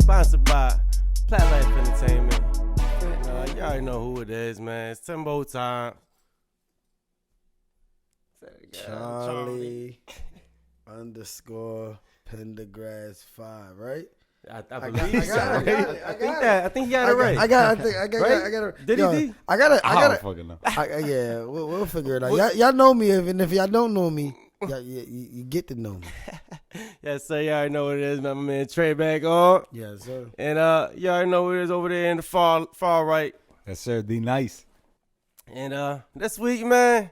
Sponsored by Plat Life Entertainment. You already know who it is, man. It's Timbo time. Charlie underscore Pendergrass 5, right? I believe so. I think you got it right. I got it. Did he? I got it. I don't fucking know. Yeah, we'll figure it out. Y'all know me, and if y'all don't know me, you get to know me. Yes, sir. You already know what it is, man. My man Trey back on. Yes, sir. And you already know what it is over there in the far right. Yes, sir. D nice. And this week, man,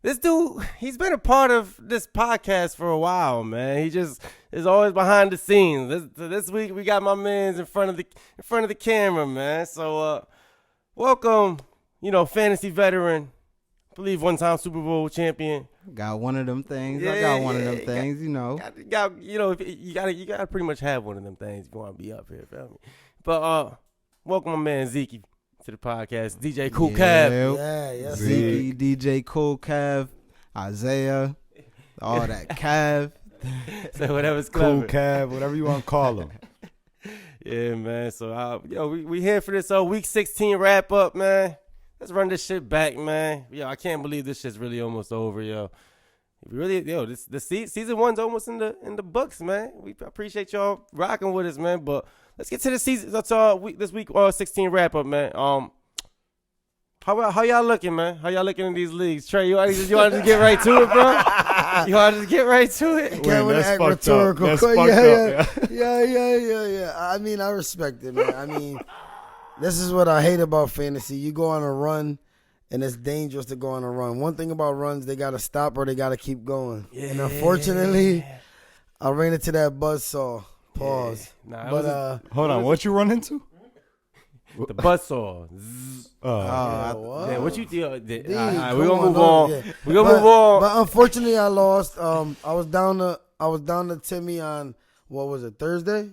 this dude, he's been a part of this podcast for a while, man. He just is always behind the scenes. This week we got my man's in front of the camera, man. So welcome, fantasy veteran, I believe one-time Super Bowl champion. Got one of them things. Yeah, I got one of them yeah, things, you gotta pretty much have one of them things if you want to be up here, feel me? But welcome my man Zeke to the podcast. DJ Kool Kev. Yeah, yes. Zeke, DJ Kool Kev, Isaiah, all that Kev. So whatever's Kool clever. Kev, whatever you want to call him. Yeah, man. So we here for this week 16 wrap up, man. Let's run this shit back, man. I can't believe this shit's really almost over, yo. The season one's almost in the books, man. We appreciate y'all rocking with us, man. But let's get to the season. That's this week 16 wrap up, man. How y'all looking, man? How y'all looking in these leagues? Trey, you want to just get right to it, bro? You want to just get right to it? That's fucked up. That's fucked up. Yeah. I mean, I respect it, man. I mean, this is what I hate about fantasy. You go on a run, and it's dangerous to go on a run. One thing about runs, they got to stop or they got to keep going. Yeah. And unfortunately, I ran into that buzzsaw. Pause. Yeah. But hold on, what you run into? The buzzsaw. what? What you do? We're Dude, gonna come move on. on. Yeah. We're gonna move on. But unfortunately, I lost. I was down to Timmy on what was it, Thursday?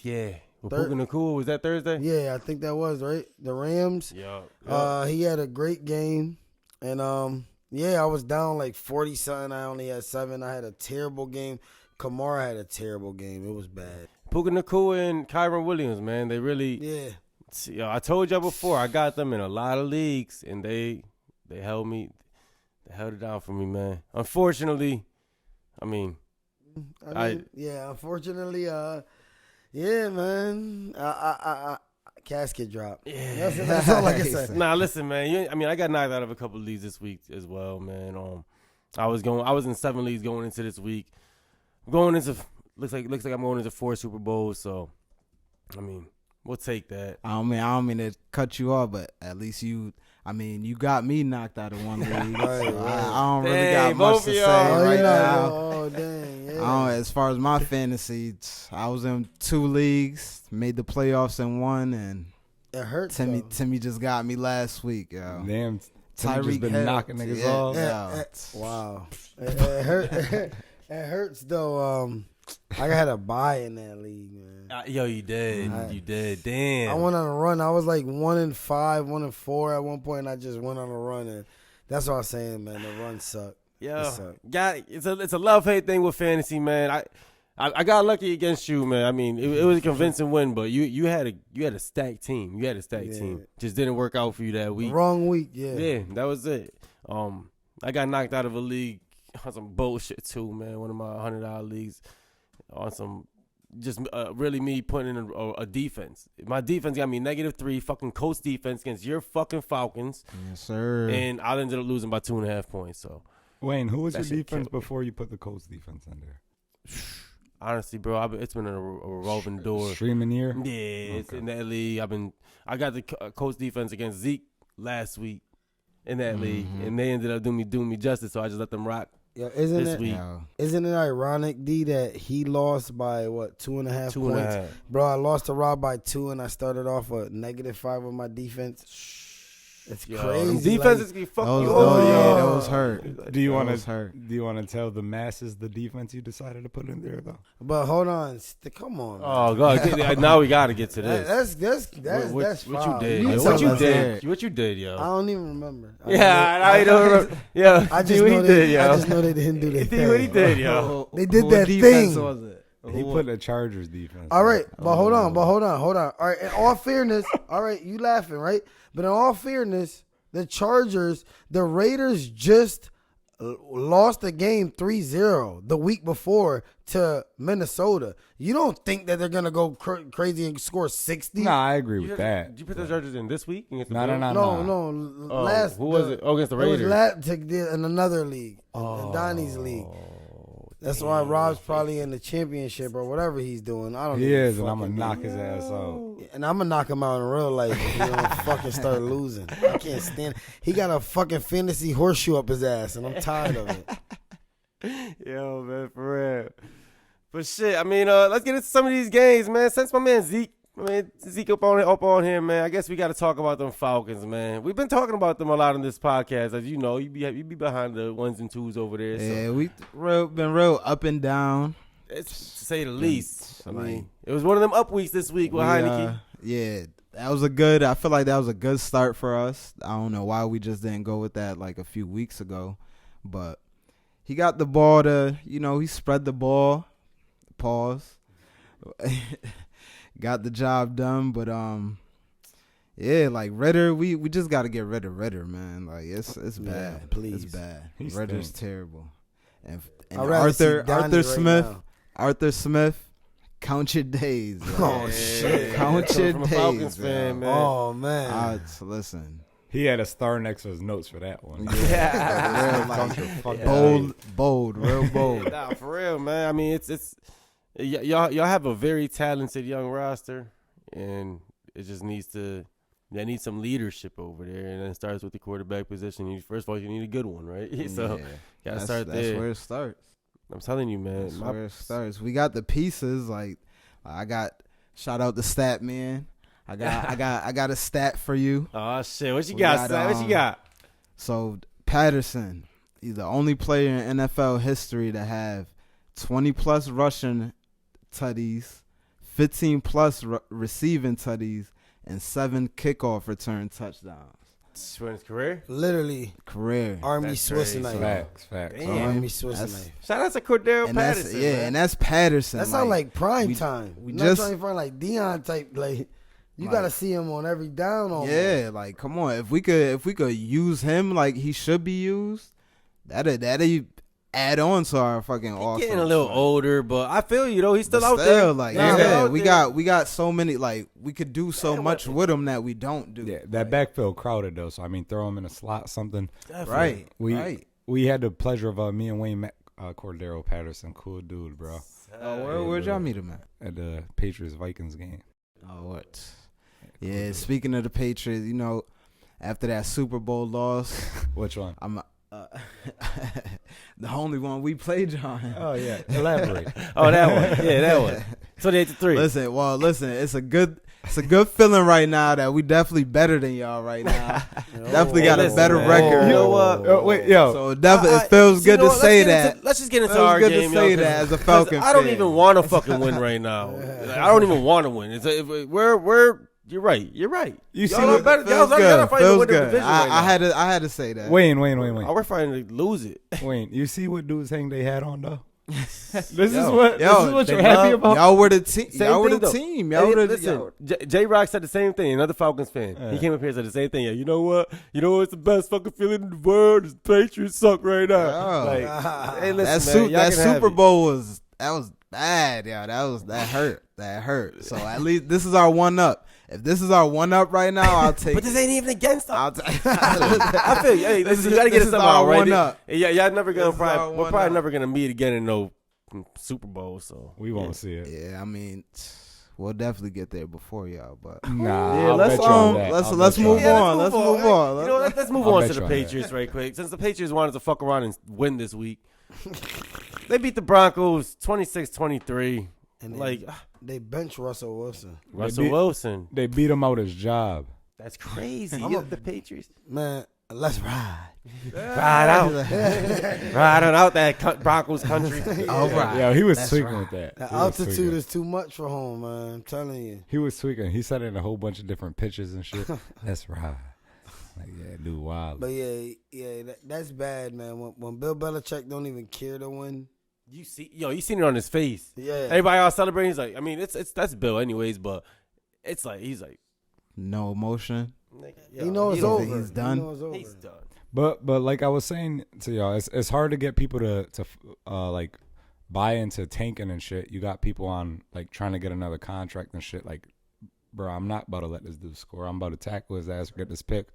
Yeah. With Kool, was that Thursday? Yeah, I think that was right. The Rams. Yeah. He had a great game, and I was down like 40 something. I only had 7. I had a terrible game. Kamara had a terrible game. It was bad. Puka Nacua and Kyron Williams, man, they really. Yeah. I told y'all before, I got them in a lot of leagues, and they held it down for me, man. Unfortunately, unfortunately, yeah, man. I casket drop. Yeah. That's all I can say. Nah, listen, man. I got knocked out of a couple of leagues this week as well, man. I was in 7 leagues going into this week. Looks like I'm going into 4 Super Bowls, so we'll take that. I don't mean to cut you off, but at least you got me knocked out of one league. Right. I don't really got much to say right now. Oh, dang. Yeah. As far as my fantasy, I was in 2 leagues, made the playoffs in 1, and it hurts. Timmy just got me last week, yo. Damn, Timmy just been knocking niggas off. Wow. It hurt. It hurts though. I had a bye in that league, man. You did. You did. Damn. I went on a run. I was like 1-5, 1-4 at one point, and I just went on a run, and that's what I'm saying, man. The run sucked. Yeah, it's a love-hate thing with fantasy, man. I got lucky against you, man. It was a convincing win, but you had a stacked team. You had a stacked team. Just didn't work out for you that week. Wrong week, yeah. Yeah, that was it. I got knocked out of a league on some bullshit too, man. One of my $100 leagues on some just really me putting in a defense. My defense got me -3 fucking Colts defense against your fucking Falcons. Yes, sir. And I ended up losing by 2.5 points. So Wayne, who was your defense before you put the Colts defense in there? Honestly, bro, it's been a revolving door. Streaming year? Yeah, it's in that league. I got the Colts defense against Zeke last week in that league, and they ended up doing me justice. So I just let them rock. Yeah, isn't it ironic, D, that he lost by 2.5 points? Bro, I lost to Rob by 2, and I started off with -5 with my defense. It's crazy. Defenses can fuck you over. Yeah, that was hurt. Do you want to tell the masses the defense you decided to put in there though? But hold on, come on. Oh God! Now we got to get to this. That's what you did. What you did, yo? I don't even remember. I don't remember. Yeah, I just know they didn't do that. What he did, yo? They did that thing. Was it? He put the Chargers defense. All right, but hold on. All right, in all fairness, all right, you laughing, right? But in all fairness, the Raiders just lost the game 3-0 the week before to Minnesota. You don't think that they're going to go crazy and score 60? Nah, I agree with that. Did you put the Chargers in this week? No. Last, who was it? Oh, against the Raiders. It was in another league, in Donnie's league. That's why Rob's probably in the championship or whatever he's doing. I don't know. He is, and I'm going to knock his ass out. And I'm going to knock him out in real life if he don't fucking start losing. I can't stand it. He got a fucking fantasy horseshoe up his ass, and I'm tired of it. Yo, man, for real. But shit, I mean, let's get into some of these games, man. Since my man Zeke up on here, man, I guess we got to talk about them Falcons, man. We've been talking about them a lot on this podcast. As you know, you be behind the ones and twos over there. So. Yeah, we been real up and down. It's, to say the least. I mean, it was one of them up weeks this week with Heineke. Yeah, I feel like that was a good start for us. I don't know why we just didn't go with that like a few weeks ago. But he got the ball he spread the ball. Pause. Got the job done, but yeah, like Ritter, we just got to get rid of Ritter, man. Like it's bad, Yeah, please. it's bad. He Ritter's stinks. terrible, and I'd rather see Donnie Arthur Smith, count your days. Oh, yo. shit. Count Coming your from a days, Falcons yo. fan, man. Oh, man. Listen, He had a star next to his notes for that one. real, like, bold, real bold. Nah, for real, man. I mean, it's y'all have a very talented young roster, and it just needs some leadership over there, and it starts with the quarterback position. First of all, you need a good one, right? So gotta start there. That's where it starts. I'm telling you, man. That's where it starts. We got the pieces. Like I got shout out the stat man. I got a stat for you. Oh shit, what you got, son? What you got? So Patterson, he's the only player in NFL history to have 20 plus rushing tutties, 15 plus receiving tutties, and 7 kickoff return touchdowns. For his career? Literally, Career. Army That's Swiss crazy. knife. Facts. Damn. Army Swiss That's- knife. Shout out to Cordero And Patterson. that's man. and that's Patterson. That sound like prime we- time. we Not just- trying to find like Dion type. Like you Like- got to see him on every down. Almost. Yeah, like come on. If we could use him like he should be used, that'd add on to our fucking He's offense. getting a little like. older, but I feel you though. He's still But out there. Like Nah, he's out we there. got so many, like we could do so Yeah, much with him that we don't do. Yeah, that backfield crowded though. So I mean, throw him in a slot, something. Definitely. Right. We had the pleasure of me and Wayne Cordero Patterson, cool dude, bro, Oh, where'd y'all meet him at? at the Patriots Vikings game. Oh, what? Yeah. Speaking of the Patriots, after that Super Bowl loss, Which one? I'm the only one we played on. Oh yeah, elaborate. Oh, that one. Yeah, that one. 28-3. Listen, it's a good feeling right now that we definitely better than y'all right now. Definitely got a listen, better man. record. You know what? Oh, wait, yo. So it feels good to say that. Let's just get into Feels our good game, to say yo, that as a Falcon I don't fan. even want to fucking win right now. Like, I don't even want to win. You're right. You see Y'all what- are better. Feels Y'all good. fighting to Feels win the good. division right now. I had to say that. Wayne. Oh, we're fighting to lose it. Wayne, you see what dudes hang they hat on though? This is Yo, what they you're happy about. Y'all were the team. Same Y'all were thing, the though. team. Hey, Y'all were the listen, J-Rock said the same thing. Another Falcons fan. Yeah. He came up here and said the same thing. Yeah, you know what? It's the best fucking feeling in the world. The Patriots suck right now. Oh. Like, hey, listen, man, y'all that can have Super it. Bowl was bad, y'all. That hurt. That hurt. So at least this is our one up. If this is our one up right now, I'll take. But this ain't even against us. I'll take. I feel you. Hey, listen, you gotta get this it is somehow, our right? one up. Yeah, y'all never gonna This is our probably. We're one probably up. never gonna meet again in no Super Bowl. So We won't see it. Yeah, I mean, we'll definitely get there before y'all, but Nah, yeah, I'll let's bet you on that. let's I'll let's bet you on move that. on. Let's move on. You know, let's move I'll on bet to the you on that. Patriots right quick. Since the Patriots wanted to fuck around and win this week, they beat the Broncos 26-23. And Like they bench Russell Wilson. Russell beat- Wilson. They beat him out his job. That's crazy. The Patriots. Man, let's ride. Ride out. Ride on out that Broncos country. All right. Yeah, he was That's tweaking right. with that. The He was altitude tweaking. is too much for home, man. I'm telling you. He was tweaking. He said it in a whole bunch of different pitches and shit. That's right. Like, yeah, dude, wild. But yeah, that's bad, man. When Bill Belichick don't even care to win You seen it on his face. Yeah. Everybody all celebrating. He's like, I mean, that's Bill anyways, but it's like he's like, No emotion. nigga, He knows it's over. He's done. He knows it's over. He's done. But like I was saying to y'all, it's hard to get people to like buy into tanking and shit. You got people on like trying to get another contract and shit. Like, bro, I'm not about to let this dude score. I'm about to tackle his ass, get this pick.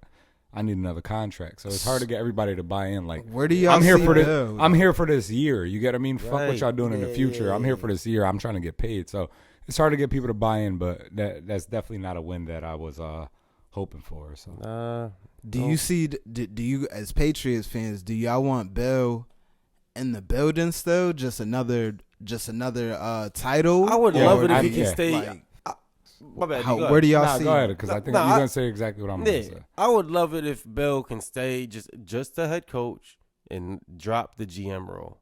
I need another contract. So it's hard to get everybody to buy in. Like, Where do y'all I'm here see for this. Bill? I'm here for this year. You get what I mean? Fuck what Right. y'all doing in the future. I'm here for this year. I'm trying to get paid. So it's hard to get people to buy in. But that's definitely not a win that I was hoping for. So Do you see? Do you, as Patriots fans, do y'all want Bill in the building still? Just another title. I would Yeah, love it if I- he can yeah. stay. Like, My bad. how, you go where do ahead. y'all see? go ahead, because I think Nah, you're I- gonna say exactly what I'm gonna say. I would love it if Bill can stay just the head coach and drop the GM role.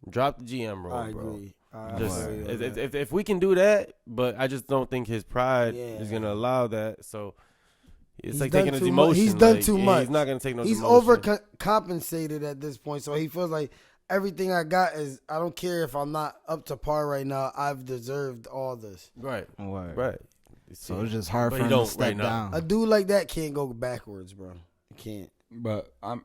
Drop the GM role, I bro. agree. I Just agree with that. if we can do that, but I just don't think his pride Yeah. is gonna allow that. So it's He's like done taking his too much. emotion. He's done like, too yeah, much. He's not gonna take no. He's demotion. overcompensated at this point, so he feels like everything I got is. I don't care if I'm not up to par right now. I've deserved all this. Right, Word. right. So it's just hard But for he him to don't step right now. down. A dude like that can't go backwards, bro. He can't. But I'm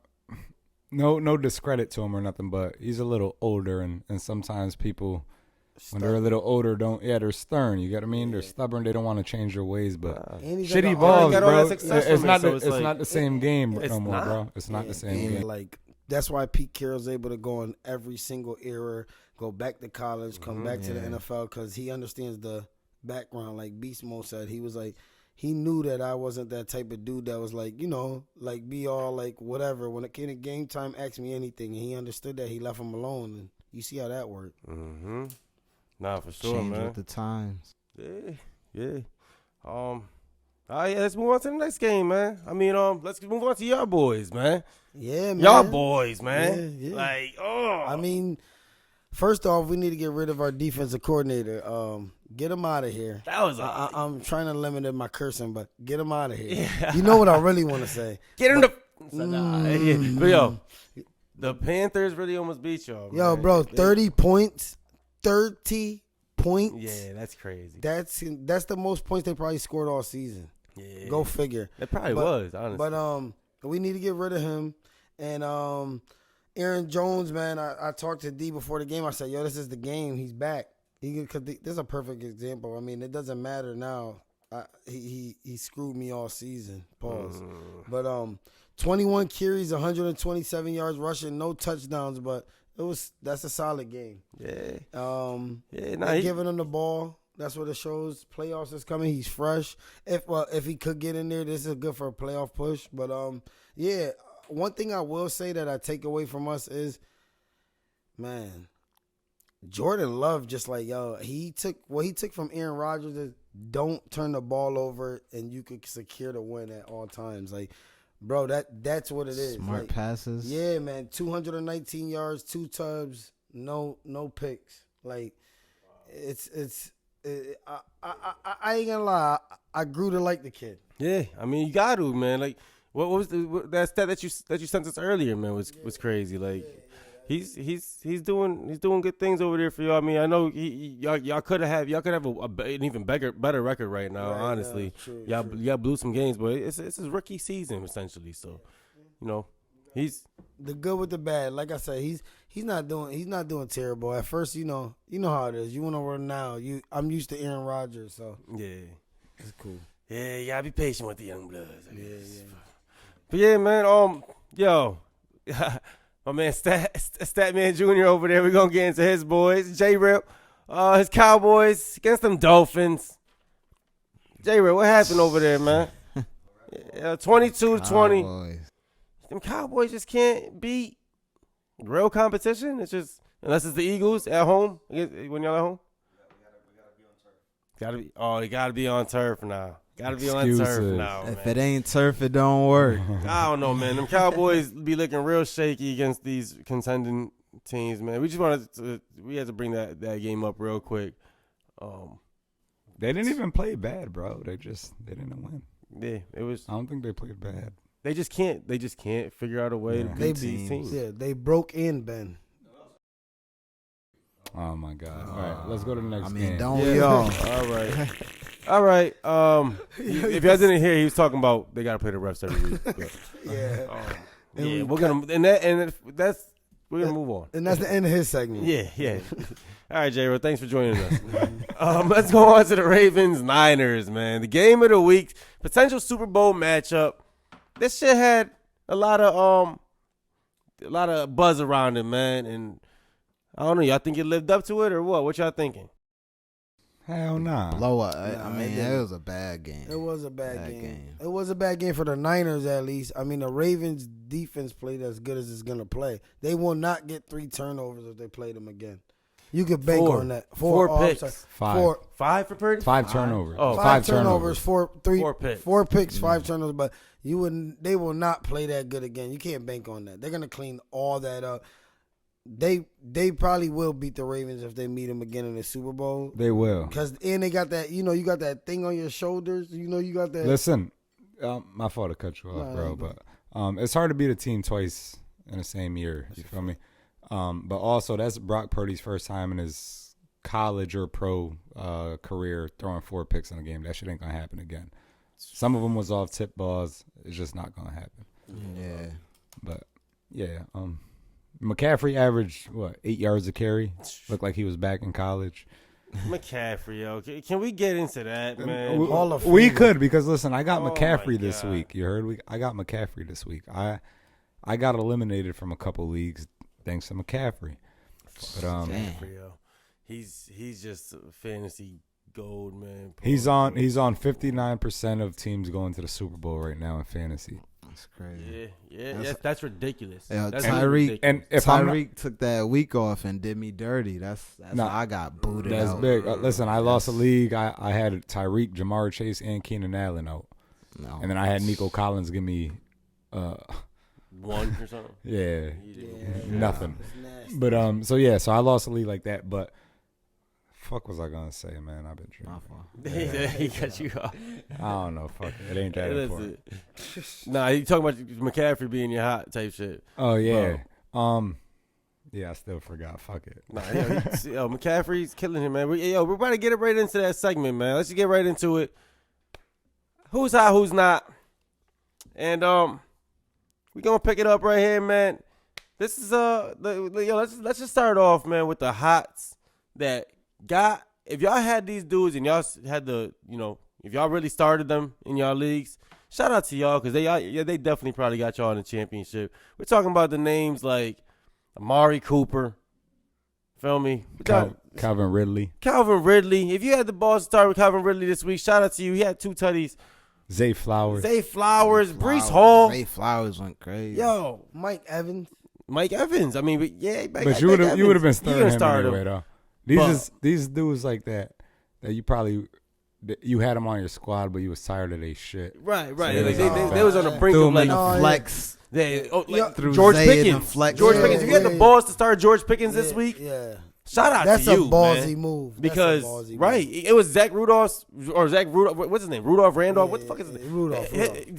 no discredit to him or nothing. But he's a little older, and sometimes people when they're a little older they're stern. You get what I mean? They're stubborn. They don't want to change their ways. But And he's shit like a- evolves, got all bro. that success It's from not it, so the, it's it's like- not the same game It's no more, not. bro. It's not the same And game. like that's why Pete Carroll's able to go in every single era, go back to college, come back to the NFL because he understands the background. Like Beast Mode said, he was like, he knew that I wasn't that type of dude that was like, like be all like whatever. When it came to game time, ask me anything. And he understood that. He left him alone, and you see how that worked. Mm-hmm. Nah, for sure, Change man. with the times. Yeah. All right, let's move on to the next game, man. I mean, let's move on to y'all boys, man. Yeah, man. Y'all boys, man. Yeah, yeah. Like, oh. I mean, first off, we need to get rid of our defensive coordinator. Get him out of here. That was I'm trying to limit my cursing, but get him out of here. Yeah. You know what I really want to say. Get him the. But yo, the Panthers really almost beat y'all. Yo, man. bro, 30 points. 30 points. Yeah, that's crazy. That's the most points they probably scored all season. Yeah. Go figure. It probably was, honestly. But we need to get rid of him. And Aaron Jones, man, I talked to D before the game. I said, yo, this is the game. He's back. This is a perfect example. I mean, it doesn't matter now. He screwed me all season. Pause. But 21 carries, 127 yards rushing, no touchdowns, but that's a solid game. Yeah. They're giving him the ball. That's what it shows. Playoffs is coming. He's fresh. If he could get in there, this is good for a playoff push. But one thing I will say that I take away from us is, man, Jordan Love just like, yo, he took from Aaron Rodgers is don't turn the ball over and you could secure the win at all times. Like, bro, that's what it is. Smart like, passes. Yeah, man, 219 yards, 2 tubs, no picks. Like, I ain't gonna lie, I grew to like the kid. Yeah, I mean, you got to, man. Like, what was that stat that you sent us earlier, man? Was crazy. Like, he's doing good things over there for y'all. I mean, I know y'all could have an even better record right now. Right, honestly, true. y'all blew some games, but it's his rookie season essentially. So, he's The good with the bad. Like I said, he's not doing terrible. At first, you know how it is. You want to run now. I'm used to Aaron Rodgers, so yeah. it's cool. Yeah, you gotta be patient with the young bloods. I guess. But yeah, man. Yo, my man Statman Jr. over there. We're gonna get into his boys. J-Rip, his Cowboys against them Dolphins. J-Rip, what happened over there, man? 22-20. Cowboys. Them Cowboys just can't beat real competition. It's just unless it's the Eagles at home when y'all at home. You gotta be on turf now. Gotta be on turf Excuses. now, man. If it ain't turf, it don't work. I don't know, man. Them Cowboys be looking real shaky against these contending teams, man. We had to bring that game up real quick. They didn't even play bad, bro. They didn't win. Yeah, it was. I don't think they played bad. They just can't figure out a way to Yeah. beat these teams. Yeah, they broke in, Ben. Oh my God! All right, let's go to the next I mean, game. don't we all? All right. If y'all didn't hear, he was talking about they gotta play the refs every week. But, Yeah. we're gonna we're gonna move on. And that's the end of his segment. Yeah. All right, J-Ro, thanks for joining us. Let's go on to the Ravens-Niners, man. The game of the week, potential Super Bowl matchup. This shit had a lot of buzz around it, man. And I don't know, y'all think it lived up to it or what? What y'all thinking? Hell nah. Blow up. Nah, I mean, it was a bad game. It was a bad game. It was a bad game for the Niners, at least. I mean, the Ravens' defense played as good as it's going to play. They will not get 3 turnovers if they play them again. You could bank on that. 4 picks. Five. 5 for Purdy? 5 turnovers. Oh, 5 turnovers, 4 picks. 4 picks, 5 turnovers. But they will not play that good again. You can't bank on that. They're going to clean all that up. They probably will beat the Ravens if they meet them again in the Super Bowl. They will. And they got that, you got that thing on your shoulders. You got that. Listen, my fault to cut you off, bro. But it's hard to beat a team twice in the same year. You feel me? But also, that's Brock Purdy's first time in his college or pro career throwing 4 picks in a game. That shit ain't gonna happen again. Some of them was off tip balls. It's just not gonna happen. Yeah. But yeah, McCaffrey averaged 8 yards a carry. Looked like he was back in college. McCaffrey, yo. Can we get into that, man? We could, because listen, I got McCaffrey this God. week. You heard? I got McCaffrey this week. I got eliminated from a couple leagues thanks to McCaffrey. But McCaffrey, yo. He's just fantasy gold, man. He's on 59% of teams going to the Super Bowl right now in fantasy. That's crazy. Yeah, that's ridiculous. Yeah, That's Tyreek ridiculous. And if Tyreek took that week off and did me dirty. That's Nah, how I got booted That's out. big. Listen, I lost a league. I had Tyreek, Jamar Chase, and Keenan Allen out. No. And then I had Nico Collins give me 1 or something. yeah, Yeah, nothing. it's nasty. But so I lost a league like that. But fuck was I gonna say, man? I've been tripping. My fault. He got you off. I don't know. Fuck it. It ain't that important. Nah, you talking about McCaffrey being your hot type shit. Oh yeah. Yeah, I still forgot. Fuck it. Nah, McCaffrey's killing him, man. We're about to get right into that segment, man. Let's just get right into it. Who's hot, who's not? And we gonna pick it up right here, man. This is let's just start off, man, with the hots that got. If y'all had these dudes and y'all had if y'all really started them in y'all leagues, shout out to y'all, because they definitely probably got y'all in the championship. We're talking about the names like Amari Cooper, feel me? Calvin Ridley. Calvin Ridley. If you had the balls to start with Calvin Ridley this week, shout out to you. He had 2 tutties. Zay Flowers. Breece Hall. Zay Flowers went crazy. Yo, Mike Evans. I mean, But you would have been starting him anyway, though. These dudes like that you probably you had them on your squad, but you was tired of their shit. Right. So they was on the brink Threw of him like in the flex. Through Threw George Zay in the Pickens. flex. George Yeah, Pickens. If you had the yeah. balls to start George Pickens this week, Yeah. shout out That's to you, a ballsy man. move. Because That's a ballsy right, move. it was Zach Rudolph. What's his name? Rudolph Randolph. What the fuck is his name? Rudolph.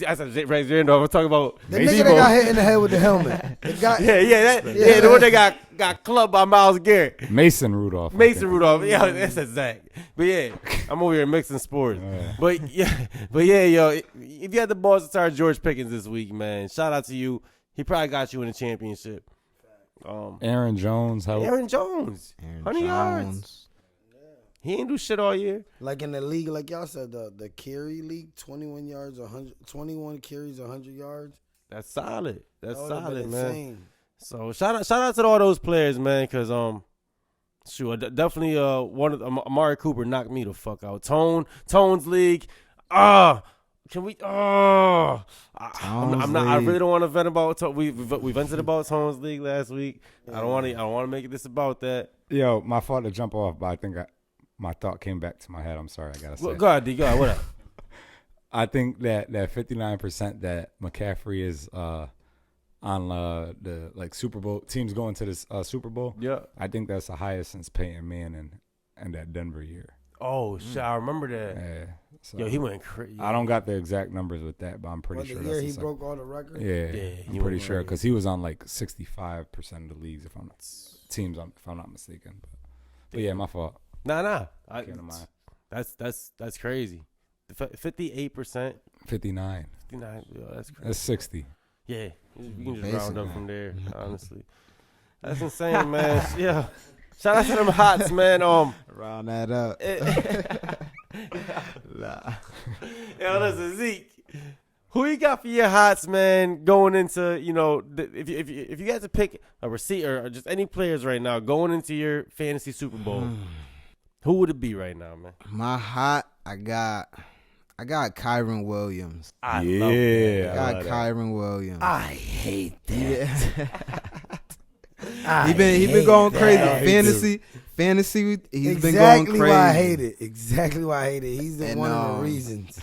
I said Zach Randolph. I'm talking about The nigga that got hit in the head with the helmet. The guy, the one that got clubbed by Myles Garrett. Mason Rudolph. Rudolph. Yeah, that's a Zach. But yeah, I'm over here mixing sports. Yeah. But yeah, yo, if you had the balls to start George Pickens this week, man, shout out to you. He probably got you in the championship. Aaron Jones. Aaron Jones. 100 yards. He ain't do shit all year. like in the league, like y'all said, the carry league, 21 yards, 21 carries, 100 yards. That's solid. That's That would've solid, been man. insane. So shout out to all those players, man, because definitely one of Amari Cooper knocked me the fuck out. Tone's league. Can we? I'm not. I really don't want to vent about. We vented about Tone's league last week. I don't want to make it this about that. Yo, my fault to jump off, but I think my thought came back to my head. I'm sorry, I gotta say. Well, go ahead, D. Go ahead. What up? I think that 59% that McCaffrey is on the like Super Bowl teams going to this Super Bowl. Yeah. I think that's the highest since Peyton Manning and that Denver year. Oh shit! I remember that. Yeah. So Yo, he went crazy. I don't got the exact numbers with that, but I'm pretty What, sure the that's year the he same. broke all the records? Yeah, he I'm pretty went sure crazy. because he was on like 65% of the leagues, if I'm not mistaken. But But yeah, my fault. Nah. Can't mind. That's crazy. 58%. 59. 59. Yo, that's crazy. That's 60. Yeah, you can just Basic, round up man. from there. Honestly, that's insane, man. Yeah. Shout out to them Hots, man. Round that up. Yo, listen, Zeke. Who you got for your Hots, man? Going into, if you got to pick a receiver or just any players right now going into your fantasy Super Bowl, who would it be right now, man? My hot, I got Kyron Williams. I Yeah. love that. I got Kyron Williams. I hate that. He been going crazy. Fantasy. He's been going crazy. Exactly why I hate it. He's one of the reasons.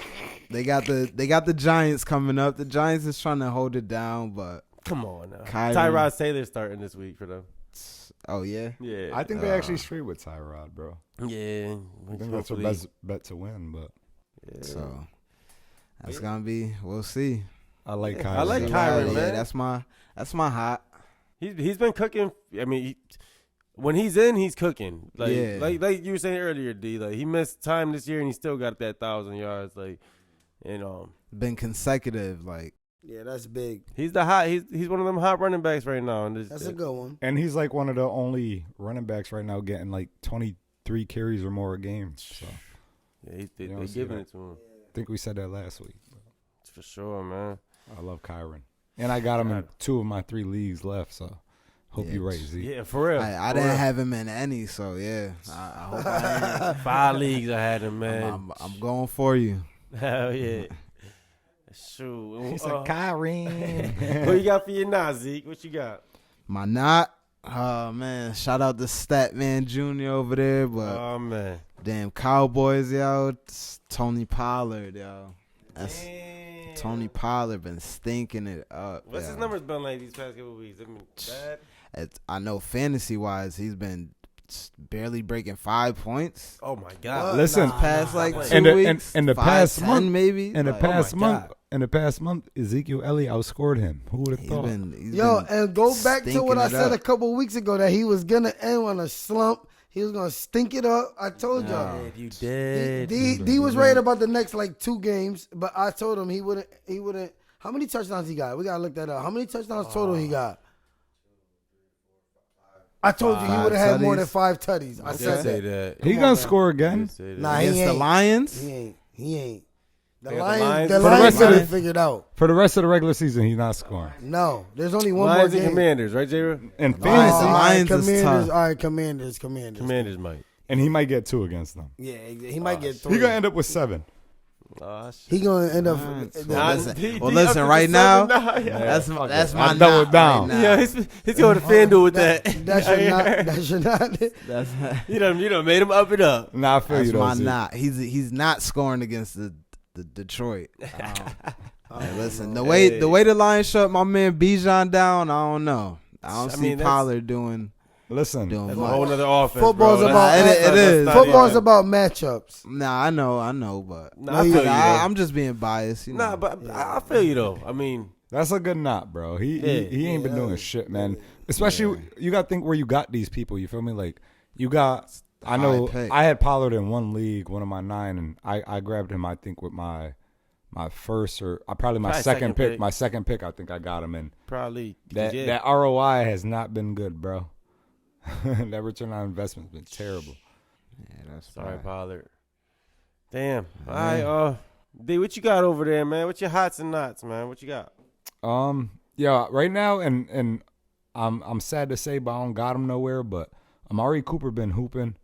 They got the Giants coming up. The Giants is trying to hold it down, but Come on now. Kyron. Tyrod Taylor's starting this week for them. oh yeah. Yeah. I think they actually straight with Tyrod, bro. Yeah. I think that's their best bet to win, but Yeah. So that's gonna be. We'll see. I like Kyron. I like Kyron, man. That's my hot. He's been cooking. I mean, when he's in, he's cooking. Like Yeah. like you were saying earlier, D. Like he missed time this year and he still got that 1,000 yards. Like, Been consecutive. Like Yeah, that's big. he's one of them hot running backs right now. And That's a good one. And he's like one of the only running backs right now getting like 23 carries or more a game. So yeah, You don't they see giving that. it to him. I think we said that last week. For sure, man. I love Kyron. And I got him in 2 of my 3 leagues left, so hope Yeah. you're right, Z. Yeah, for real. I For didn't real. have him in any, so yeah. I hope I 5 leagues I had him, man. I'm going for you. Hell yeah. Shoot. He said, Kyron. Who you got for your now, Zeke? What you got? My knot. Oh man, shout out to Statman Jr. over there, but Oh man. damn Cowboys, yo. It's Tony Pollard, yo. That's Damn. Tony Pollard been stinking it up. What's yo. his numbers been like these past couple weeks? They been bad. I know fantasy wise, he's been barely breaking 5 points. Oh my God. Listen, Past like nah. 2 In the- weeks, in the 5, past 10 month- maybe. In the Like, past my month, God. Ezekiel Elliott outscored him. Who would have he's thought? been And go back to what I stinking it said a up. couple weeks ago that he was gonna end on a slump. He was gonna stink it up. I told y'all. No. You did. D was right about the next like 2 games, but I told him he wouldn't. How many touchdowns he got? We gotta look that up. How many touchdowns total he got? I told you he would have had more than 5 tutties. I I said did say that. that. He Come gonna on, score again. Nah, he against ain't. the Lions. He ain't. The They got the Lions. Lions. The For the Lions rest of got the- it figured out. For the rest of the regular season, he's not scoring. No, there's only one Lions more and game. Commanders, right, J-Ro? And Lions- fantasy, Lions is Commanders. tough. All right, Commanders. Commanders might. and he might get 2 against them. Yeah, he might get 3. He gonna end up with 7. Oh, shit. He gonna end up. Nah, listen, he well, up listen, to right the now, 7 yeah. That's my I doubled knot down. right now. Yeah, he's going to FanDuel with that. That's your not. That's your not. That's You done made him up it up. Nah, I feel that's you though. my Z. knot. He's not scoring against the Detroit. Hey, listen, the way the Lions shut my man Bijan down, I don't know. I don't I see mean, that's- Pollard doing Listen, That's a much. whole nother offense. Football's bro. about- That's- It that's is. not Football's even- about matchups. Nah, I know, but Nah, I feel you, though. I'm just being biased. You know. Nah, but I feel you though. I mean, that's a good knot, bro. He ain't been doing shit, man. Especially you got to think where you got these people. You feel me? Like you got. I know. High pick. I had Pollard in one league, one of my 9, and I grabbed him. I think with my first or probably my Probably second second pick. pick. My second pick, I think I got him in. probably That ROI has not been good, bro. That return on investment's been terrible. Yeah, that's Sorry, fine. Pollard. Damn. All right, D, what you got over there, man? What your hots and knots, man? What you got? Yeah, right now, and I'm sad to say, but I don't got him nowhere. But Amari Cooper been hooping.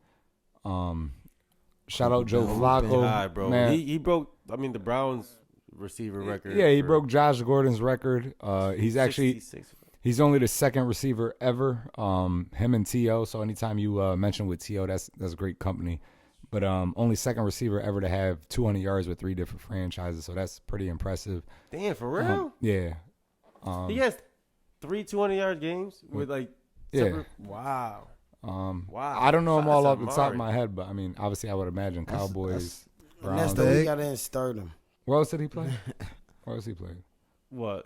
Shout out Joe Flacco, All right, bro. man. He broke. I mean, the Browns receiver record. Yeah, he for broke Josh Gordon's record. He's actually 66. he's only the 2nd receiver ever. Him and T.O. So anytime you mention with T.O., that's great company. But only 2nd receiver ever to have 200 yards with 3 different franchises. So that's pretty impressive. Damn, for real? Yeah. He has 3 200-yard games with like. Yeah. separate- Wow. Wow. I don't know them Shout all out off to the top of Amari. my head, but I mean, obviously, I would imagine Cowboys, And that's Browns. the Big. week I didn't start him. Where else did he play? Where else he played? What?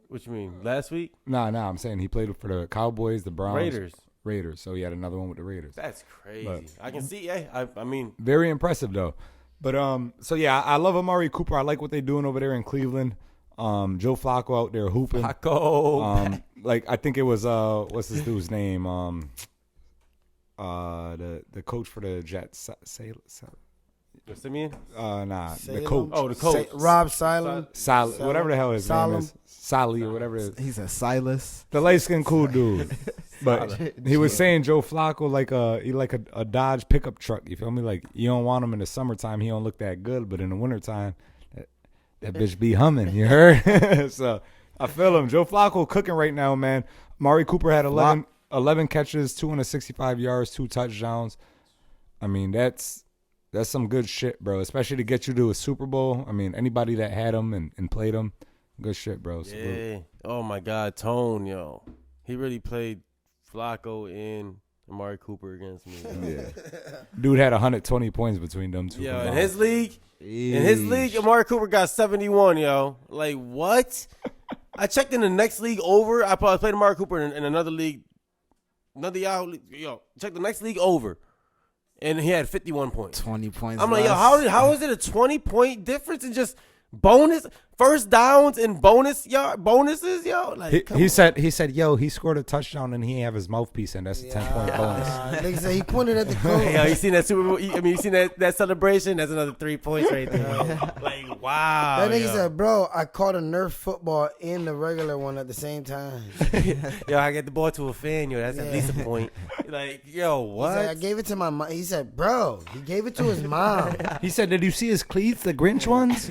What you mean? Last week? Nah. I'm saying he played for the Cowboys, the Browns, Raiders. Raiders. So he had another one with the Raiders. That's crazy. But- I can see. I mean, Very impressive though. But so yeah, I love Amari Cooper. I like what they're doing over there in Cleveland. Joe Flacco out there hooping. Flacco. Like I think it was what's this dude's name? The coach for the Jets. Simeon? Nah, the Salem? coach. Oh, the coach. Rob Silent. Whatever the hell his name is. Sally or whatever it is. He's a Silas. The light skinned cool dude. But he was saying Joe Flacco he like a Dodge pickup truck. You feel me? Like you don't want him in the summertime. He don't look that good. But in the wintertime, that bitch be humming. You heard? So I feel him. Joe Flacco cooking right now, man. Amari Cooper had 11 catches, 265 yards, 2 touchdowns. I mean, that's some good shit, bro. Especially to get you to a Super Bowl. I mean, anybody that had him and played him, good shit, bro. Yeah. Oh my God, Tone, yo, he really played Flacco and Amari Cooper against me. Yeah. Dude had 120 points between them two. Yo, in his league, Amari Cooper got 71, yo. Like, what? I checked in the next league over. I probably played Amari Cooper in another league. Another Yahoo league. Yo, check the next league over. And he had 51 points. 20 points. I'm like, yo, less. how is it a 20-point difference in just bonus first downs and bonuses, yo? Like, He said, yo, he scored a touchdown and he have his mouthpiece and that's a 10-point bonus. Nigga said he pointed at the coach. Hey, yo, you seen that Super Bowl? You seen that celebration? That's another 3 points right there. Like, wow. That nigga yo. said, bro, I caught a Nerf football and the regular one at the same time. Yo, I get the ball to a fan, yo. That's at least a point. Like, yo, what? He said, I gave it to my mom. He said, bro, he gave it to his mom. He said, did you see his cleats, the Grinch ones?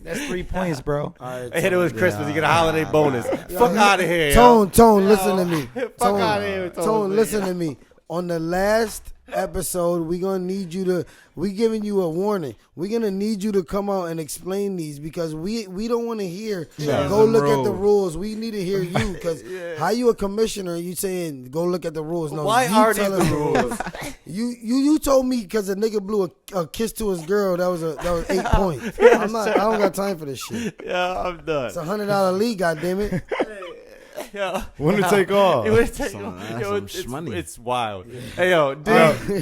That's 3 points, bro. All right, I hit it was Christmas. You get a holiday bonus. Fuck out of here, Tone, listen to me. Fuck Tone, outta here, Tone, listen to me. On the last episode, we giving you a warning. We're gonna need you to come out and explain these because we don't want to hear. Go look at the rules. We need to hear you because how you a commissioner? You saying go look at the rules? No, Why you are these tell the us rules? You told me because a nigga blew a kiss to his girl. That was 8 points. I don't got time for this shit. Yeah, I'm done. It's $100 league. Goddamn it. Yo, When to take off? It's wild. Hey, yo, D,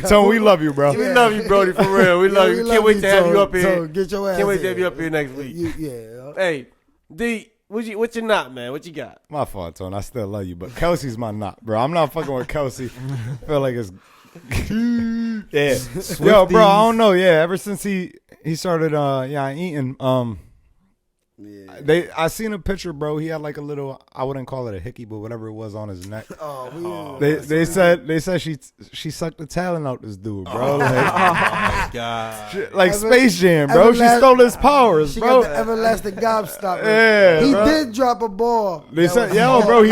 Tone, we love you, bro. we love you, Brody, for real. We love you. Can't wait to have you up here. Tone, get your ass Can't wait to here. have you up here next week. Yeah. Hey, D, what you not, man? What you got? My fault, Tone. I still love you, but Kelsey's my knot, bro. I'm not fucking with Kelsey. Feel like it's yeah. Yo, bro, I don't know. Yeah, ever since he started eating, I seen a picture, bro. He had like a little, I wouldn't call it a hickey, but whatever it was on his neck. They said she sucked the talent out this dude, bro. Like, Oh my God. like Space Jam, bro. She stole his powers, She bro. got the everlasting gobstopper. Yeah, he bro. did drop a ball. They that said, was yo, hard. bro, He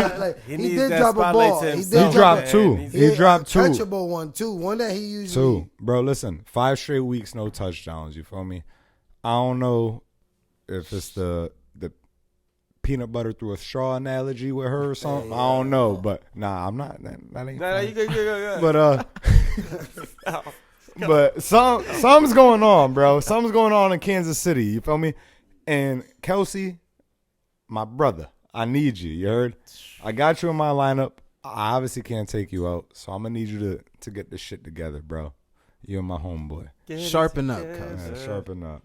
he needs did that drop a spotlight ball. to He himself, did dropped man. two. He's- He dropped two. Touchable one too. One that he usually. 2, bro. Listen, 5 straight weeks, no touchdowns. You feel me? I don't know if it's the peanut butter through a straw analogy with her or something. I don't know, but nah, I'm not. That ain't. Nah, funny. you good. But but something's going on, bro. Something's going on in Kansas City. You feel me? And Kelsey, my brother, I need you. You heard? I got you in my lineup. I obviously can't take you out, so I'm gonna need you to get this shit together, bro. You're my homeboy. Sharpen up, Yeah, cuz. Yeah, sharpen up.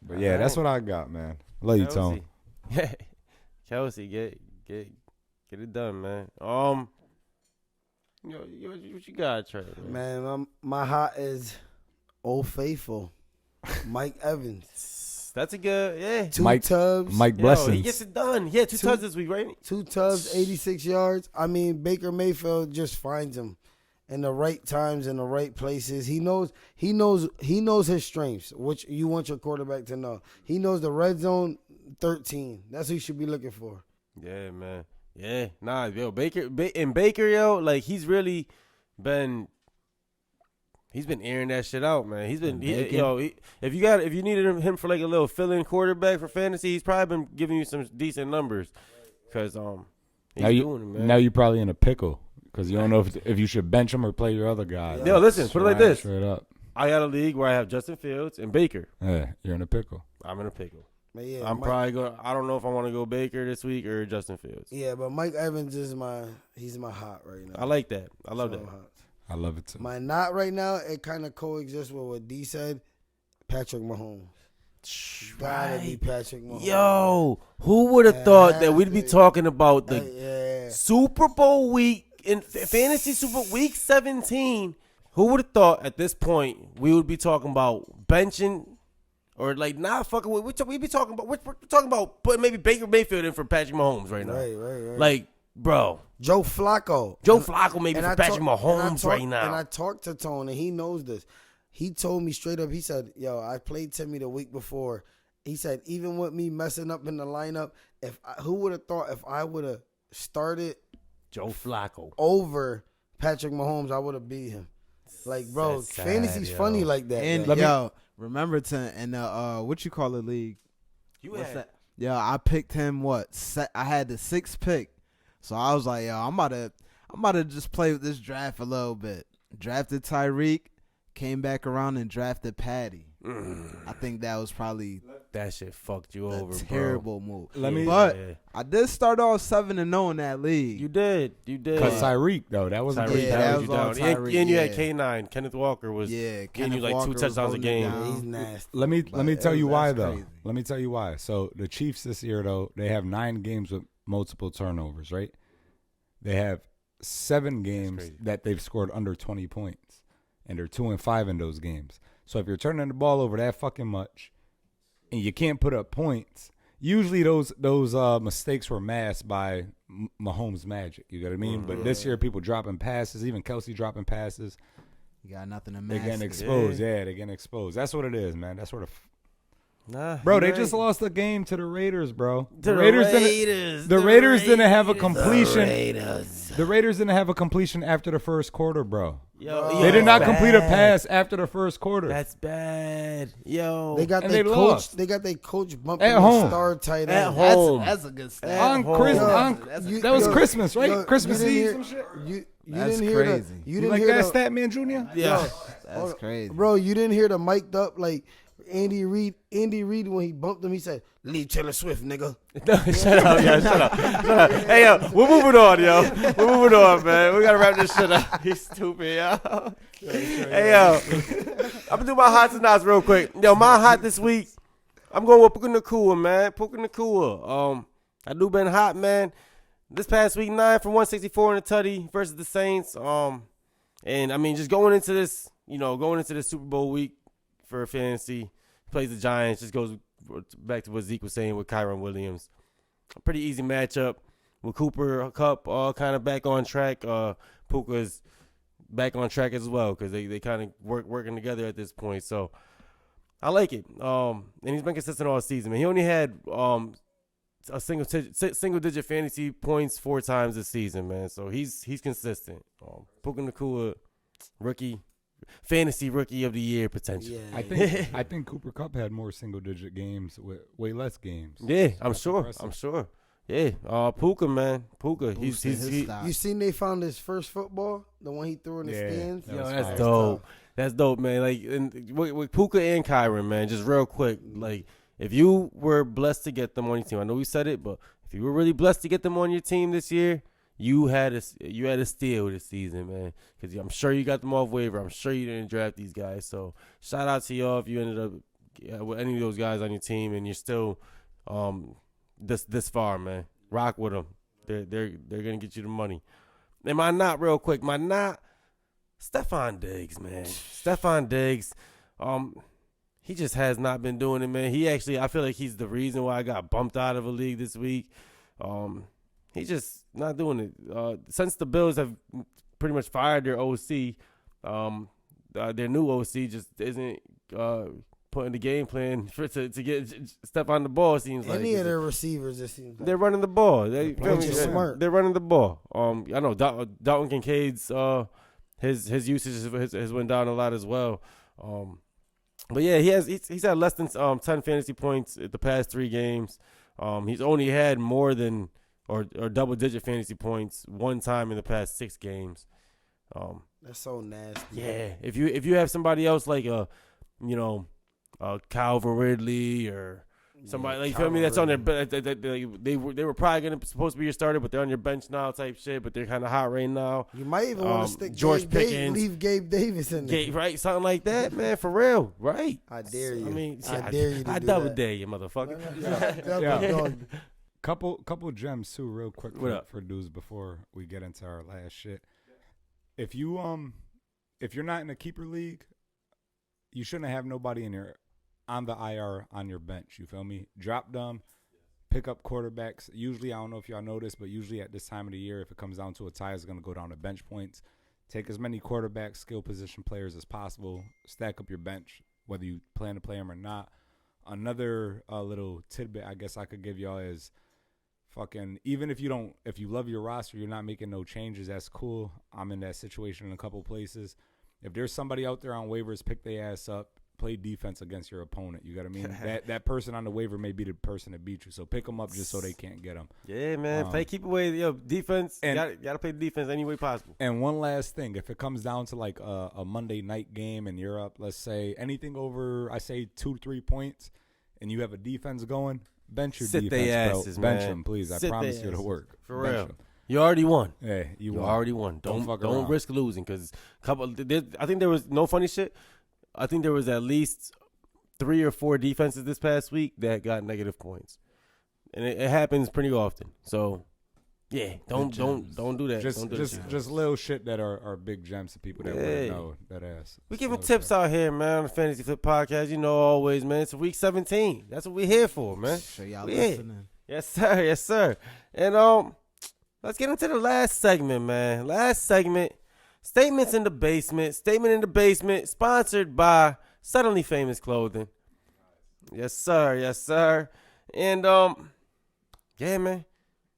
But yeah, that's what I got, man. Love you, Tone. Kelsey, get it done, man. What you got, Trey? Man, my hot is Old Faithful, Mike Evans. That's a good, yeah. Two Mike- tubs. Mike Yo, Blessings. he gets it done. Yeah, two tubs this week, right? 2 tubs, 86 yards. I mean, Baker Mayfield just finds him in the right times, in the right places. He knows his strengths, which you want your quarterback to know. He knows the red zone 13. That's who you should be looking for. Yeah, man. Yeah, nah, yo, Baker, yo, like he's really been. He's been airing that shit out, man. He's been, if you needed him for like a little fill-in quarterback for fantasy, he's probably been giving you some decent numbers, cause he's doing it, man. Now you're probably in a pickle because you don't know if you should bench him or play your other guy. Yo, listen, put it like this: Straight up. I got a league where I have Justin Fields and Baker. Yeah, you're in a pickle. I'm in a pickle. But yeah, I'm probably going. I don't know if I want to go Baker this week or Justin Fields. Yeah, but Mike Evans is he's my hot right now. I like that. I love that. Hot. I love it too. My not right now, it kind of coexists with what D said. Patrick Mahomes. Gotta be Patrick Mahomes. Yo, who would have thought that we'd be talking about the Super Bowl week in fantasy Super Week 17? Who would have thought at this point we would be talking about benching or like not fucking with? We'd be talking about we're talking about putting maybe Baker Mayfield in for Patrick Mahomes right now. Right. Like, bro, Joe Flacco maybe for Patrick Mahomes right now. And I talked to Tone, and he knows this. He told me straight up, he said, yo, I played Timmy the week before. He said, even with me messing up in the lineup, who would have thought if I would have started Joe Flacco over Patrick Mahomes, I would have beat him. Like, bro, That's sad, fantasy's funny like that. And remember in the what you call it league? What's that? Yeah, I picked him. I had the 6th pick, so I was like, yo, I'm about to just play with this draft a little bit. Drafted Tyreek, came back around and drafted Patty. I think that was probably that shit fucked you a over, terrible move. But I did start off 7-0 in that league. You did. Because Tyreek, though, that was Tyreek. a That was all you down. Tyreek, And you had K9. Kenneth Walker was getting you like Walker 2 touchdowns a game. He's nasty. Let me tell you why, though. Crazy. Let me tell you why. So the Chiefs this year, though, they have 9 games with multiple turnovers, right? They have 7 games that they've scored under 20 points, and they're 2-5 in those games. So if you're turning the ball over that fucking much, and you can't put up points, usually those mistakes were masked by Mahomes' magic. You got what I mean? But this year, people dropping passes, even Kelsey dropping passes. You got nothing to They're mask. getting exposed. Yeah, they're getting exposed. That's what it is, man. That's what Nah, bro, they just lost the game to the Raiders, bro. The Raiders didn't have a completion. The Raiders didn't have a completion after the first quarter, bro. Yo, They did not bad. complete a pass after the first quarter. That's bad. Yo. They got And their they coach. lost. They got their coach bumping At home. the star tight At end. home. That's a good stat. At home. That was Christmas, right? Yo, Christmas you didn't Eve, hear- some shit. You That's didn't hear crazy. You You didn't like hear that the, stat, man, Junior? Yeah. That's crazy. bro. You didn't hear the mic'd up like Andy Reid. Andy Reid when he bumped him, he said, "Leave Taylor Swift, nigga." Shut up, yo. Shut up. Hey, yo. We're moving on, yo. We're moving on, man. We got to wrap this shit up. He's stupid, yo. Hey, yo. I'm going to do my hots and nots real quick. Yo, my hot this week, I'm going with Puka Nakua, man. Puka Nakua. I do been hot, man. This past week, 9 for 164 in the tutty versus the Saints. And, I mean, just going into this Super Bowl week for fantasy, plays the Giants, just goes back to what Zeke was saying with Kyron Williams. A pretty easy matchup with Cooper Kupp kind of back on track. Puka's back on track as well because they kind of working together at this point. So I like it. And he's been consistent all season, man. He only had a single digit fantasy points 4 times this season, man. So he's consistent. Puka Nakua, fantasy rookie of the year potential. Yeah, I think Cooper Kupp had more single digit games with way less games. Yeah, I'm That's sure. impressive. I'm sure. Yeah, Puka, man. Puka. He's You seen they found his first football, the one he threw in the Yeah. stands. That yo, was that's fire. dope. That's dope, man. Like with Puka and Kyron, man. Just real quick, like if you were blessed to get them on your team, I know we said it, but if you were really blessed to get them on your team this year, you had a steal this season, man. Because I'm sure you got them off waiver. I'm sure you didn't draft these guys. So shout out to y'all if you ended up with any of those guys on your team and you're still this far, man. Rock with them. They're gonna get you the money. And my not real quick. My not Stephon Diggs, man. Stephon Diggs. He just has not been doing it, man. I feel like he's the reason why I got bumped out of a league this week. He's just not doing it. Since the Bills have pretty much fired their OC, their new OC just isn't putting the game plan to get step on the ball. Seems like Any of their receivers, it seems like. they're running the ball. Which is smart. They're running the ball. I know Dalton Kincaid's his usage has went down a lot as well. But yeah, he's had less than 10 fantasy points at the past 3 games. He's only had more than or double digit fantasy points 1 time in the past 6 games. That's so nasty. Yeah, if you have somebody else like Calvin Ridley or Somebody, like, you feel me? That's on their they were probably supposed to be your starter, but they're on your bench now, type shit. But they're kind of hot right now. You might even want to stick George Pickens, leave Gabe Davis in there, right? Something like that, man. For real, right? I dare you. I mean, I dare you. I double dare you, motherfucker. Couple gems too, real quick for dudes before we get into our last shit. If you're not in a keeper league, you shouldn't have nobody on the IR on your bench. You feel me? Drop them, pick up quarterbacks. Usually, I don't know if y'all know this, but usually at this time of the year, if it comes down to a tie, it's gonna go down to bench points. Take as many quarterbacks, skill position players as possible. Stack up your bench, whether you plan to play them or not. Another little tidbit I guess I could give y'all is fucking, even if you love your roster, you're not making no changes, that's cool. I'm in that situation in a couple places. If there's somebody out there on waivers, pick their ass up, play defense against your opponent. You got what I mean? that person on the waiver may be the person that beat you, so pick them up just so they can't get them. Yeah, man. Keep away, defense. And gotta play defense any way possible. And one last thing, if it comes down to like a Monday night game and you're up, let's say anything over, I say 2-3 points, and you have a defense going, bench your defense, they asses, bro. Bench man. them, please. I Sit promise they you it'll asses. work. For bench real. them. You already won. Yeah, you already won. Don't fuck around. risk losing, because I think there was no funny shit. I think there was at least 3 or 4 defenses this past week that got negative points, and it happens pretty often. So, yeah, don't do that. Just little shit that are big gems to people that wouldn't know that ass. We giving tips out here, man, on the Fantasy Flip Podcast. You know, always, man. It's week 17. That's what we're here for, man. Sure y'all listening. Yes, sir. Yes, sir. And let's get into the last segment, man. Last segment, Statements in the Basement. Statement in the Basement, sponsored by Suddenly Famous Clothing. Yes, sir. Yes, sir. And yeah, man.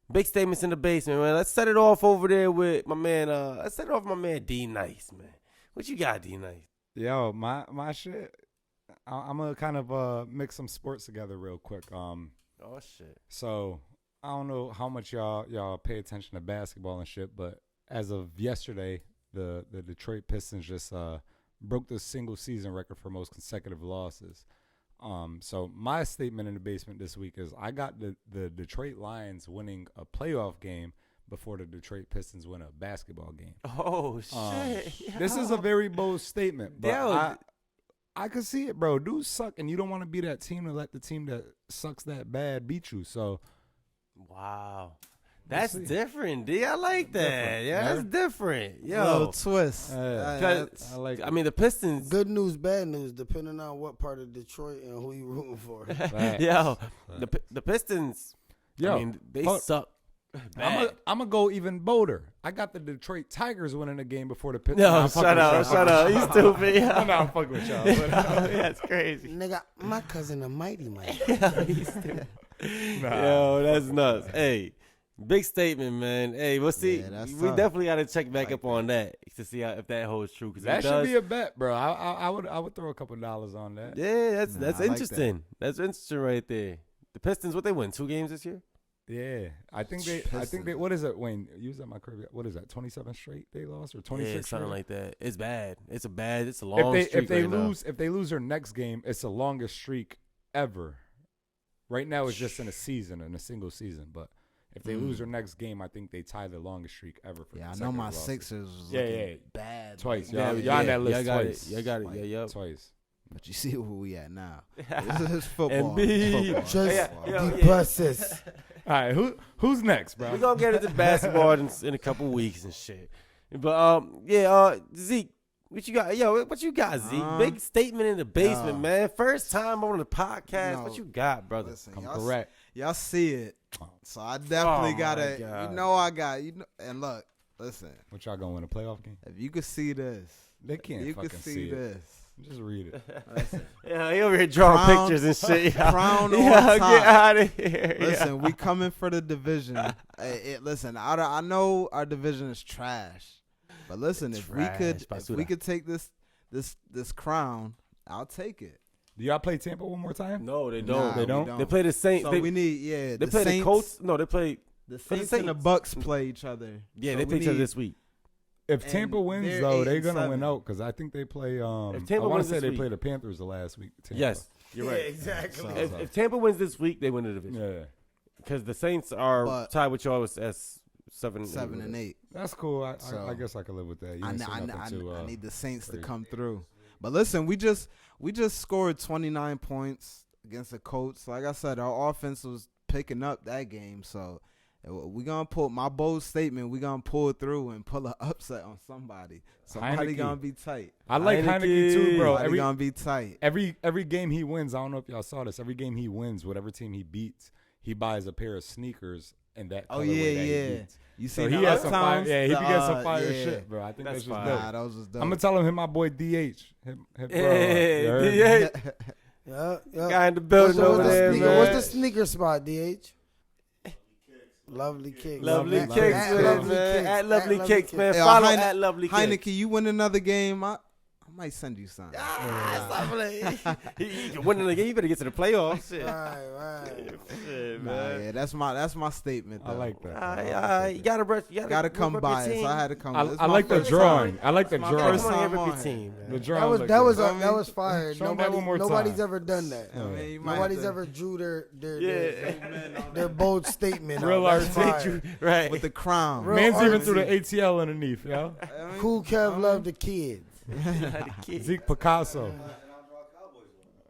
Big statements in the basement, man. Let's set it off over there with my man. Let's set it off with my man D Nice, man. What you got, D Nice? Yo, my shit. I'm gonna kind of mix some sports together real quick. Oh shit. So I don't know how much y'all pay attention to basketball and shit, but as of yesterday, the Detroit Pistons just broke the single season record for most consecutive losses. So my statement in the basement this week is I got the Detroit Lions winning a playoff game before the Detroit Pistons win a basketball game. Oh shit! This is a very bold statement, but I can see it, bro. Dudes suck, and you don't want to be that team to let the team that sucks that bad beat you. So, wow. That's different, D. I like that. Yeah, that's different. Yo, little twist. I mean, the Pistons. Good news, bad news, depending on what part of Detroit and who you rooting for. Yo, the Pistons. Yo, I mean, they suck. I'm gonna go even bolder. I got the Detroit Tigers winning the game before the Pistons. No, shut up. You stupid. I'm fucking with y'all. That's crazy. Nigga, my cousin a mighty man. He's stupid. Yo, that's nuts. Hey. Big statement, man. Hey, we'll see. Yeah, we definitely got to check back up on that to see if that holds true. That should be a bet, bro. I would throw a couple dollars on that. Yeah, that's interesting. Like that's interesting right there. The Pistons, what they win? 2 games this year? Yeah, I think they. What is it, Wayne? Use that my career. What is that? 27 straight they lost or 26? Yeah, something like that. It's bad. It's a long streak. If they lose their next game, it's the longest streak ever. Right now, it's just in a single season, but. If they lose their next game, I think they tie the longest streak ever. I know my losses. Sixers was looking bad. Twice. Y'all on that list twice. You got it. Yeah, twice. But you see where we at now. This is football. Just the process. All right, who's next, bro? We're going to get into basketball in a couple weeks and shit. But, Zeke, what you got? Yo, what you got, Zeke? Big statement in the basement, man. First time on the podcast. What you got, brother? Listen, I'm correct. Y'all see it. So I definitely gotta, and look, listen. What y'all gonna win a playoff game? If you could see this, they can't. You fucking could see this. Just read it. Yeah, he over here drawing pictures and shit. Crown on top. Get out of here. Listen, we coming for the division. Listen, I know our division is trash, but listen, if we could take this crown, I'll take it. Do y'all play Tampa one more time? No, they don't. They don't. They play the Saints. So we need They play the Colts. No, they play the Saints and the Bucks play each other. Yeah, so they play each other this week. If Tampa And wins, they're though, 8 they're and gonna 7. win out because I think they play. I Tampa want wins to say this they week- play the Panthers the last week. Tampa. Yes, you're right. exactly. So- If Tampa wins this week, they win the division. Yeah, Because the Saints are But- tied with y'all as 7 7 and 8. that's cool. I So- guess I can live with that. You I, didn't ne- say I, ne- nothing I, too, I need the Saints to crazy. come through. But listen, we just scored 29 points against the Colts. Like I said, our offense was picking up that game. So we gonna pull my bold statement. We gonna pull through and pull an upset on somebody. Somebody Heineke. gonna be tight. I like Heineke. Heineke too, bro. Somebody gonna be tight. Every game he wins, I don't know if y'all saw this. Every game he wins, whatever team he beats, he buys a pair of sneakers and that. Oh colorway yeah, that he yeah. beats. You So see, he has some fire. Yeah, he be getting some fire yeah. shit, bro. I think That's that's just fire. dope. Nah, those was dope. I'm gonna tell him my boy DH. Hit bro. Hey, You heard? DH. Yeah. Guy in the building over there, man. What's the sneaker spot, DH? Lovely kicks. Lovely At- kicks, at man. Lovely Kicks. At Lovely Kicks, man. Hey, Follow Heine- at Lovely Kicks. Heineke, you win another game, I might send you something. Stop playing. He can win the game. You better get to the playoffs. Shit. Right. Shit, Nah, man. yeah, that's my statement. I Though. like that. All right. You gotta Come rep by your it. team. So I had to come. I It's my like the first drawing. time. I like the my drawing. first Come on, time rep on your here. team. The Man. drawing. That was look that good. was I mean, that was fire. show 'em that one more Nobody's time. ever done that. I mean, you might Nobody's have to- ever drew Yeah. their bold statement. Real out. That's artistic. fire. Right. with the crown. Real Man's even artsy. threw the ATL underneath, yo. Cool Kev love the kids. Zeke Picasso.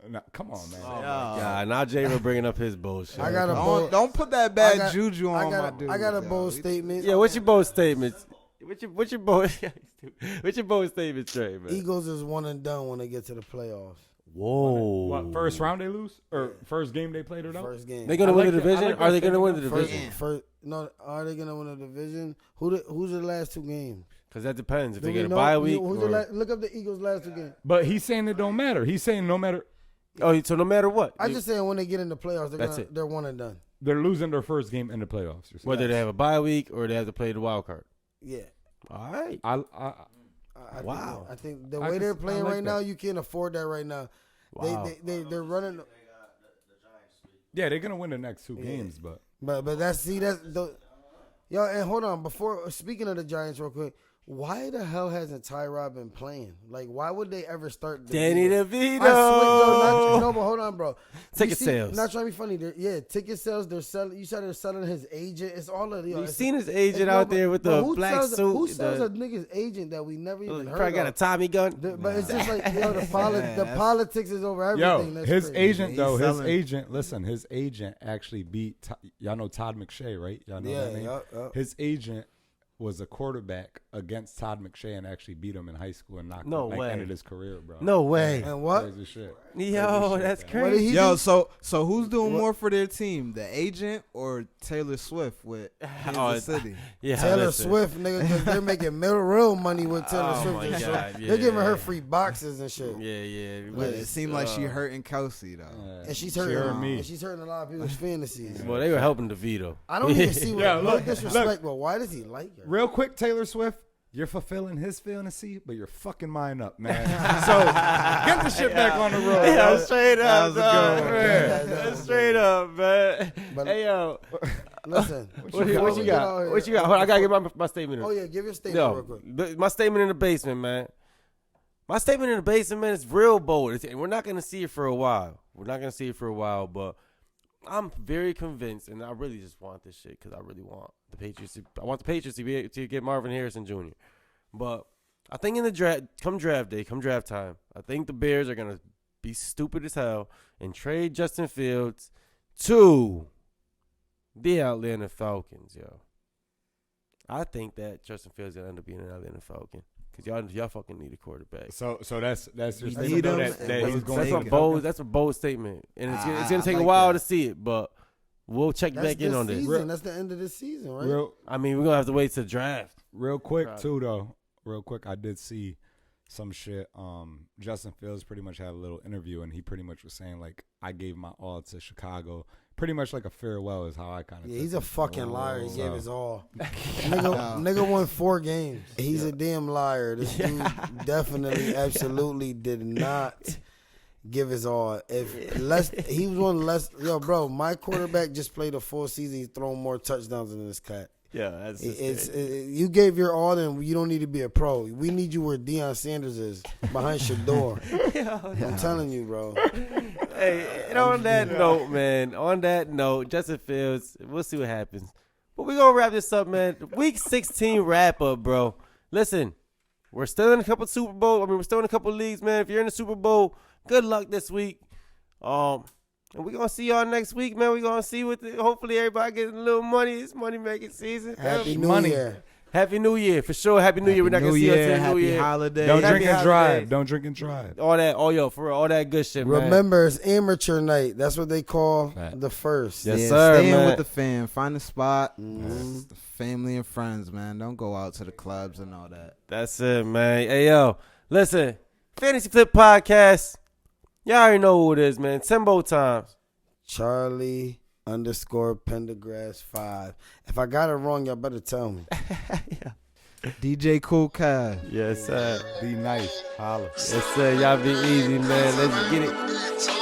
Nah, come on, man. Oh my God! Now Jay was bringing up his bullshit. I got a Don't, bold. don't put that I bad got- juju on my I dude. got a yo. bold We- statement. Yeah, what's your bold statements? What's your bold? What's your bold statement, Trey, man? Eagles is one and done when they get to the playoffs. Whoa! What, first round they lose? Or first game they played it out? First game. They gonna I win like the that- I division? like Are they that gonna win the statement. division? No, are they gonna win the division? Who's the last two games? Because that depends. If Do they we get a know? bye week. Who's or- look up the Eagles' last two games. But he's saying it don't matter. He's saying no matter. Oh, so no matter what, I just saying when they get in the playoffs, That's it. they're one and done. They're losing their first game in the playoffs. You're saying. whether they have a bye week or they have to play the wild card. Yeah. All right. I I think the I way can- they're I playing like right that. now, you can't afford that right now. Wow. They're running. yeah, they're gonna win the next two games, but But that's the yo. And hold on, before speaking of the Giants, real quick, why the hell hasn't Tyrod been playing? Like, why would they ever start? Danny I DeVito. swear, no, but hold on, bro. Ticket You see- sales. Not trying to be funny. Ticket sales. They're selling. You said they're selling his agent. It's all of the. You seen his agent out there with the black suit? Who sells the- a nigga's agent that we never even He heard probably got a of? Tommy gun. But it's just like yo, the that's- politics is over yo, everything. That's his crazy. agent He's though, his selling- agent. Listen, his agent actually beat. Y'all know Todd McShay, right? Y'all know that name. Yeah. His agent was a quarterback against Todd McShay and actually beat him in high school and knocked No him, like, way. ended his career, bro. No way. And what? Crazy shit. Yo, shit, that's bro. What did crazy. he Yo, do? so who's doing more for their team, the agent or Taylor Swift with Kansas City? Yeah, Taylor listen. Swift, nigga, because they're making real money with Taylor Oh Swift. my and shit. God, They're giving yeah. her free boxes and shit. Yeah. But it seemed like she hurting Kelsey though. And she's She hurting hurt me. And she's hurting a lot of people's fantasies. Well, they were helping DeVito. I don't even see what Yeah, no look, disrespect, but why does he like her? Real quick, Taylor Swift, you're fulfilling his fantasy, but you're fucking mine up, man. So get the shit back on the road. Yeah, yo. straight up, was a dog. good one. Man. That's straight up, man. But- Hey, yo. Listen, What before you we get out got? here- What you got? Hold on, I gotta get my statement. Oh yeah, give your statement real Yo, quick. my statement in the basement, man. My statement in the basement, man, is real bold. We're not gonna see it for a while. But I'm very convinced, and I really just want this shit because I really want the Patriots. I want the Patriots to get Marvin Harrison Jr. But I think in the draft, come draft day, come draft time, I think the Bears are gonna be stupid as hell and trade Justin Fields to the Atlanta Falcons, yo. I think that Justin Fields is gonna end up being an Atlanta Falcon because y'all fucking need a quarterback. So that's your We statement. need though, him, that and he's we going That's to a the bold. Falcons? That's a bold statement, and it's I gonna take a like while that. to see it, but we'll check That's back in this on this. season. That's the end of this season, right? Real, I mean, we're gonna have to wait to draft. real quick Right. too, though. Real quick, I did see some shit. Justin Fields pretty much had a little interview, and he pretty much was saying like, "I gave my all to Chicago." Pretty much like a farewell is how I kind of. Yeah, he's a fucking liar. He So- gave his all. nigga won 4 games. He's a damn liar. This dude definitely, absolutely did not give his all. He was one less. Yo, bro, my quarterback just played a full season. He's thrown more touchdowns than this cat. Yeah, that's you gave your all, and you don't need to be a pro. We need you where Deion Sanders is, behind Shador. I'm telling you, bro. Hey, and on that note, man, Justin Fields, we'll see what happens. But we're going to wrap this up, man. Week 16 wrap-up, bro. Listen, we're still in a couple Super Bowl. We're still in a couple leagues, man. If you're in the Super Bowl, good luck this week. And we're going to see y'all next week, man. We're going to see hopefully everybody getting a little money. It's money-making season. Happy New Year. Happy New Year, for sure. Happy New Year. We're not going to see us till New Happy Year. holidays. Don't Happy drink and holidays. drive. Don't drink and drive. All that, for real, all that good shit, man. Remember, it's amateur night. That's what they call Fact. the first. Yes, Yeah, sir, stay in man. with the fam. Find a spot. Mhm. Family and friends, man. Don't go out to the clubs and all that. That's it, man. Hey, yo, listen, Fantasy Flip Podcast. Y'all already know who it is, man. Timbo times. Charlie_Pendergrass 5. If I got it wrong, y'all better tell me. DJ Kool Kev. Yes, sir. Be nice. Holla. Yes, sir. Y'all be easy, man. Let's get it.